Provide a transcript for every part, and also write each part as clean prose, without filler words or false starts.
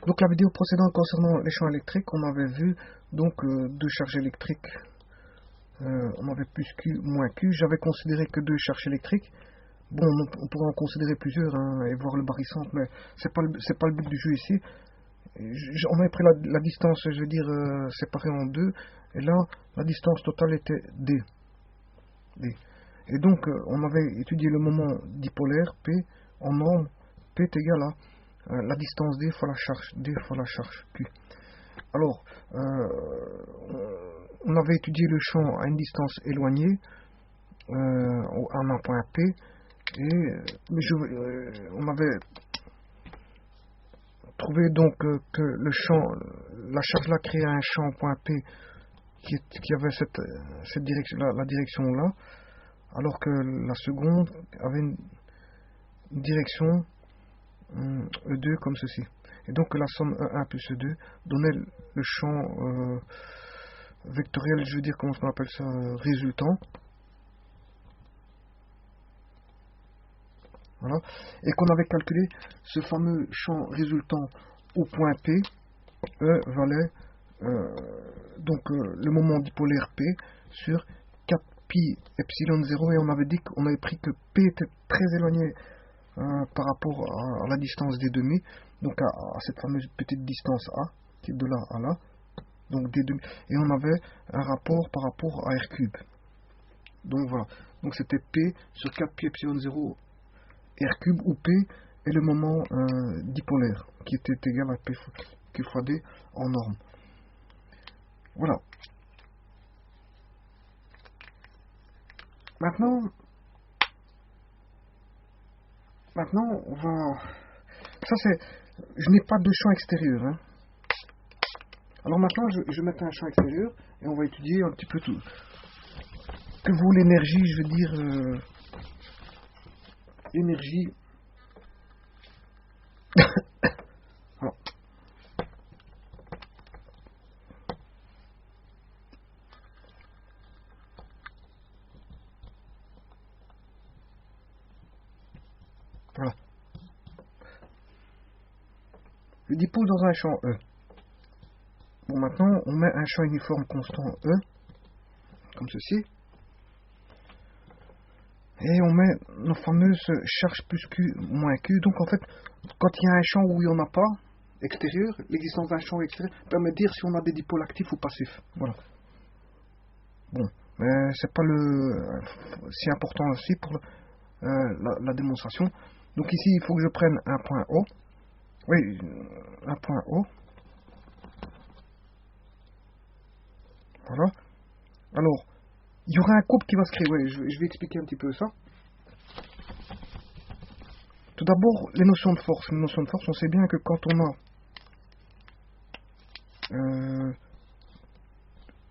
Donc la vidéo précédente concernant les champs électriques, on avait vu donc deux charges électriques. On avait plus Q moins Q. J'avais considéré que deux charges électriques. Bon, on pourrait en considérer plusieurs hein, et voir le barycentre, mais c'est pas le but du jeu ici. On avait pris la distance, je veux dire, séparée en deux, et là, la distance totale était D. Et donc, on avait étudié le moment dipolaire P en norme. P est égal à la distance D fois la charge Q. Alors, on avait étudié le champ à une distance éloignée, à un point P, on avait trouvé donc que le champ, la charge là créait un champ au point P qui avait cette direction, la direction là, alors que la seconde avait une direction E2 comme ceci. Et donc la somme E1 plus E2 donnait le champ vectoriel, je veux dire, comment on appelle ça, résultant. Voilà. Et qu'on avait calculé ce fameux champ résultant au point P, E valait donc le moment dipolaire P sur 4 pi epsilon 0, et on avait dit qu'on avait pris que P était très éloigné par rapport à la distance des demi, donc à cette fameuse petite distance A, qui est de là à là, donc des demi, et on avait un rapport par rapport à R cube. Donc voilà, donc c'était P sur 4 pi epsilon 0 R cube, où P est le moment dipolaire, qui était égal à P Q fois D en norme. Voilà. Maintenant, on va... Ça c'est... Je n'ai pas de champ extérieur. Hein. Alors maintenant, je vais mettre un champ extérieur et on va étudier un petit peu tout. Que vaut l'énergie, je veux dire... l'énergie... voilà. Voilà. Le dipôle dans un champ E. Bon, maintenant, on met un champ uniforme constant E, comme ceci. Et on met nos fameuses charges plus Q moins Q. Donc en fait, quand il y a un champ où il n'y en a pas, extérieur, l'existence d'un champ extérieur permet de dire si on a des dipôles actifs ou passifs. Voilà. Bon, mais c'est pas si important aussi pour la démonstration. Donc ici, il faut que je prenne un point O. Oui, un point O. Voilà. Alors, il y aura un couple qui va se créer. Oui, je vais expliquer un petit peu ça. Tout d'abord, les notions de force. Les notions de force, on sait bien que quand on a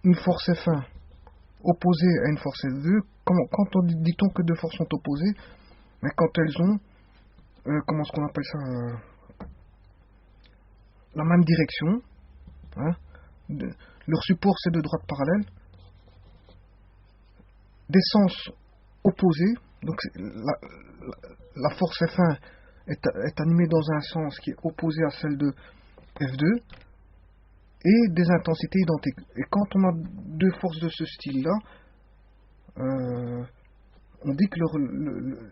une force F1 opposée à une force F2, quand on dit-on que deux forces sont opposées, mais quand elles ont, comment est-ce qu'on appelle ça, la même direction, hein, leur support c'est de droite parallèle, des sens opposés, donc la force F1 est animée dans un sens qui est opposé à celle de F2, et des intensités identiques. Et quand on a deux forces de ce style-là, on dit que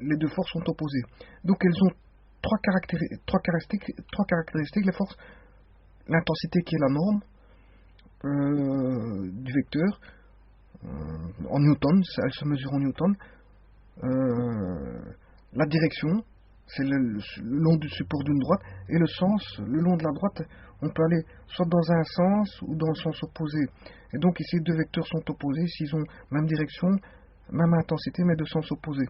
les deux forces sont opposées. Donc elles ont trois caractéristiques, les forces, l'intensité qui est la norme du vecteur, en newton, elle se mesure en newton, la direction, c'est le long du support d'une droite, et le sens, le long de la droite, on peut aller soit dans un sens ou dans le sens opposé. Et donc ici, deux vecteurs sont opposés s'ils ont même direction, même intensité, mais de sens opposé.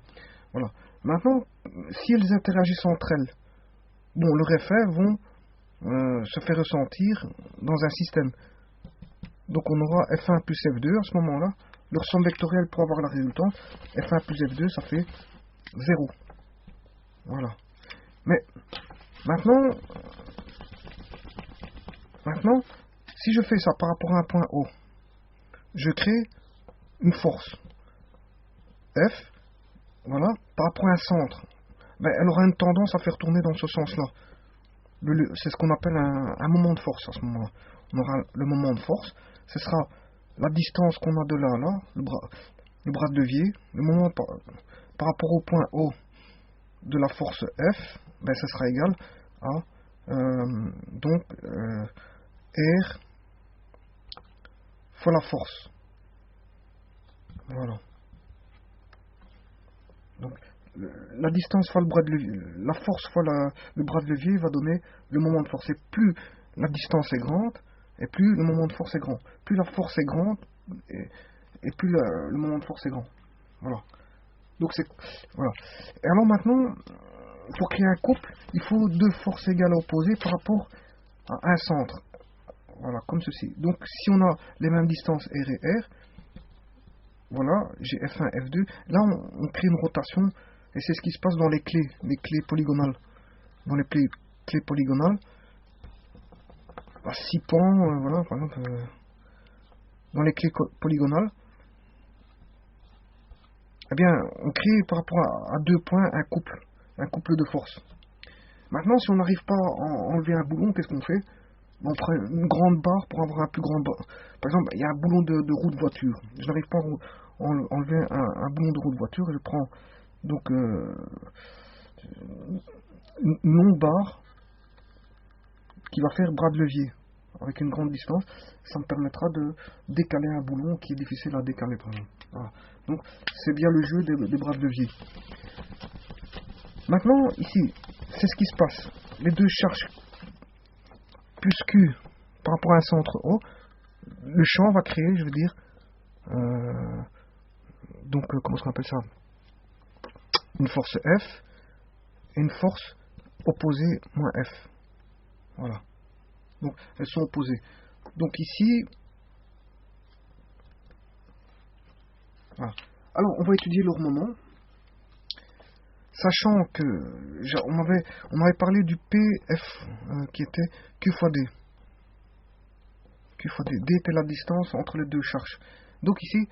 Voilà. Maintenant, si elles interagissent entre elles, bon, leurs effets vont se faire ressentir dans un système. Donc on aura F1 plus F2 à ce moment-là. Leur somme vectorielle pour avoir la résultante, F1 plus F2, ça fait 0. Voilà. Mais maintenant, si je fais ça par rapport à un point O, je crée une force F, voilà, par rapport à un centre. Ben, elle aura une tendance à faire tourner dans ce sens-là. c'est ce qu'on appelle un moment de force à ce moment-là. On aura le moment de force, ce sera la distance qu'on a de là à là, le bras de levier, le moment par rapport au point O de la force F, ben, ça sera égal à donc R fois la force. Voilà. Donc la distance fois le bras de levier, la force fois le bras de levier va donner le moment de force. Et plus la distance est grande, et plus le moment de force est grand. Plus la force est grande, et plus le moment de force est grand. Voilà. Donc c'est voilà. Et alors maintenant, pour créer un couple, il faut deux forces égales à opposées par rapport à un centre. Voilà, comme ceci. Donc si on a les mêmes distances R et R, voilà, j'ai F1, F2. Là, on crée une rotation, et c'est ce qui se passe dans les clés polygonales. Dans les clés polygonales, à 6 pans, voilà, par exemple, dans les clés polygonales, eh bien, on crée par rapport à 2 points un couple de force. Maintenant, si on n'arrive pas à enlever un boulon, qu'est-ce qu'on fait? On prend une grande barre pour avoir un plus grand barre. Par exemple, il y a un boulon de roue de voiture. Je n'arrive pas à enlever un boulon de roue de voiture. Je prends donc une longue barre qui va faire bras de levier avec une grande distance. Ça me permettra de décaler un boulon qui est difficile à décaler, par exemple. Voilà. Donc, c'est bien le jeu des bras de levier. Maintenant, ici, c'est ce qui se passe. Les deux charges plus Q par rapport à un centre O, le champ va créer, je veux dire, donc comment on appelle ça, une force F et une force opposée moins F. Voilà. Donc elles sont opposées. Donc ici, voilà. Alors on va étudier leur moment, sachant que on m'avait parlé du PF qui était Q fois D. Q fois D. D était la distance entre les deux charges. Donc ici,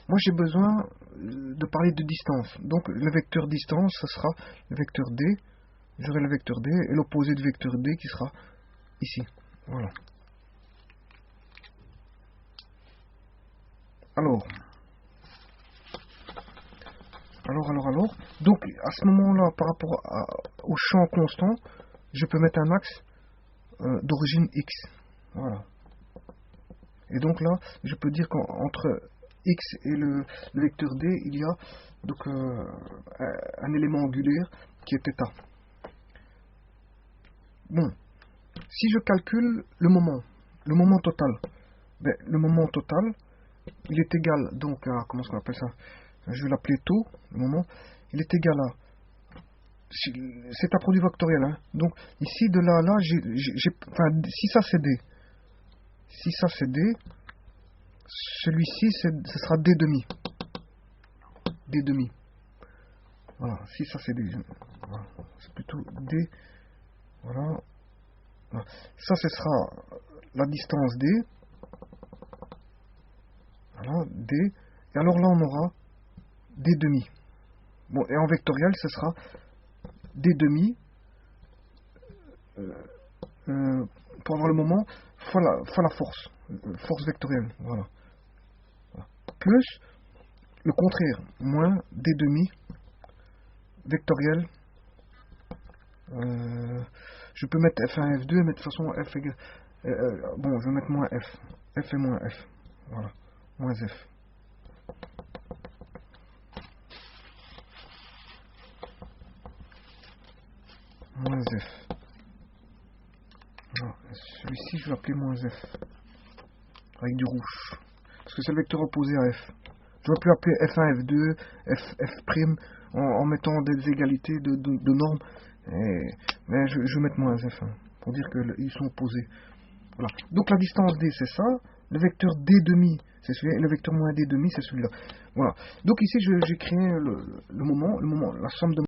moi j'ai besoin de parler de distance. Donc le vecteur distance, ce sera le vecteur D. J'aurai le vecteur D et l'opposé de vecteur D qui sera ici. Voilà. Alors. Donc à ce moment-là, par rapport au champ constant, je peux mettre un axe d'origine X. Voilà. Et donc là, je peux dire qu'entre X et le vecteur D, il y a donc un élément angulaire qui est θ. Bon, si je calcule le moment total, ben, le moment total, il est égal donc à, comment on appelle ça, je vais l'appeler taux, le moment, il est égal à, c'est un produit vectoriel, hein, donc ici de là à là, enfin, si ça c'est D, celui-ci ce sera D demi, voilà, si ça c'est D, voilà, c'est plutôt D, voilà, ça ce sera la distance D, voilà, D, et alors là on aura D demi. Bon, et en vectoriel, ce sera D demi pour avoir le moment fois la force vectorielle. Voilà. Plus le contraire, moins D demi vectoriel. Je peux mettre F1, F2, mais de toute façon, F égale. Bon, je vais mettre moins F. F et moins F. Voilà. Moins F. Moins F. Celui-ci, je vais l'appeler moins F. Avec du rouge. Parce que c'est le vecteur opposé à F. Je ne vais plus appeler F1, F2, F' en mettant des égalités de normes. Mais je vais mettre moins F. Pour dire qu'ils sont opposés. Voilà. Donc la distance D, c'est ça. Le vecteur D demi, c'est celui-là. Et le vecteur moins D demi, c'est celui-là. Voilà. Donc ici, j'ai créé le moment, la somme de